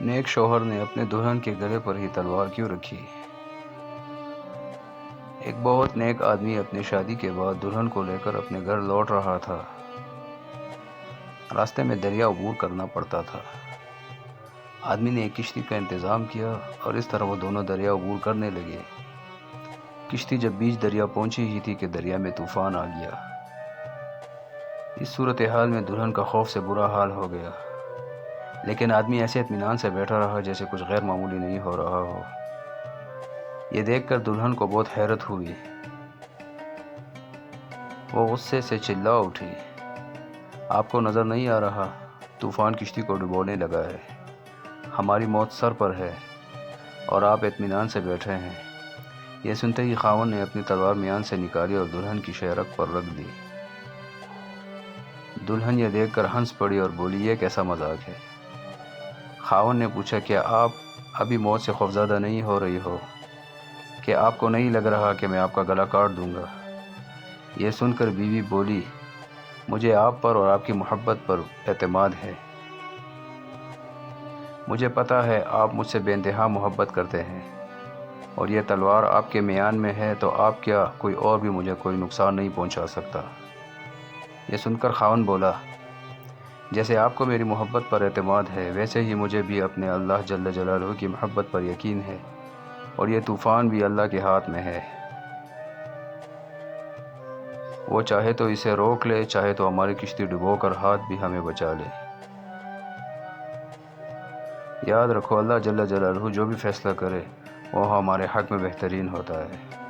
نیک شوہر نے اپنے دلہن کے گلے پر ہی تلوار کیوں رکھی؟ ایک بہت نیک آدمی اپنی شادی کے بعد دلہن کو لے کر اپنے گھر لوٹ رہا تھا۔ راستے میں دریا عبور کرنا پڑتا تھا۔ آدمی نے ایک کشتی کا انتظام کیا اور اس طرح وہ دونوں دریا عبور کرنے لگے۔ کشتی جب بیچ دریا پہنچی ہی تھی کہ دریا میں طوفان آ گیا۔ اس صورتحال میں دلہن کا خوف سے برا حال ہو گیا، لیکن آدمی ایسے اطمینان سے بیٹھا رہا جیسے کچھ غیر معمولی نہیں ہو رہا ہو۔ یہ دیکھ کر دلہن کو بہت حیرت ہوئی۔ وہ غصے سے چلا اٹھی، آپ کو نظر نہیں آ رہا؟ طوفان کشتی کو ڈبونے لگا ہے، ہماری موت سر پر ہے اور آپ اطمینان سے بیٹھے ہیں۔ یہ سنتے ہی خاوند نے اپنی تلوار میان سے نکالی اور دلہن کی شہرک پر رکھ دی۔ دلہن یہ دیکھ کر ہنس پڑی اور بولی، یہ کیسا مذاق ہے؟ خاوند نے پوچھا، کیا آپ ابھی موت سے خوفزدہ نہیں ہو رہی ہو؟ کہ آپ کو نہیں لگ رہا کہ میں آپ کا گلا کاٹ دوں گا؟ یہ سن کر بیوی بولی، مجھے آپ پر اور آپ کی محبت پر اعتماد ہے۔ مجھے پتہ ہے آپ مجھ سے بے انتہا محبت کرتے ہیں، اور یہ تلوار آپ کے میان میں ہے تو آپ کیا کوئی اور بھی مجھے کوئی نقصان نہیں پہنچا سکتا۔ یہ سن کر خاوند بولا، جیسے آپ کو میری محبت پر اعتماد ہے ویسے ہی مجھے بھی اپنے اللہ جل جلالہ کی محبت پر یقین ہے، اور یہ طوفان بھی اللہ کے ہاتھ میں ہے۔ وہ چاہے تو اسے روک لے، چاہے تو ہماری کشتی ڈبو کر ہاتھ بھی ہمیں بچا لے۔ یاد رکھو، اللہ جل جلالہ جو بھی فیصلہ کرے وہ ہمارے حق میں بہترین ہوتا ہے۔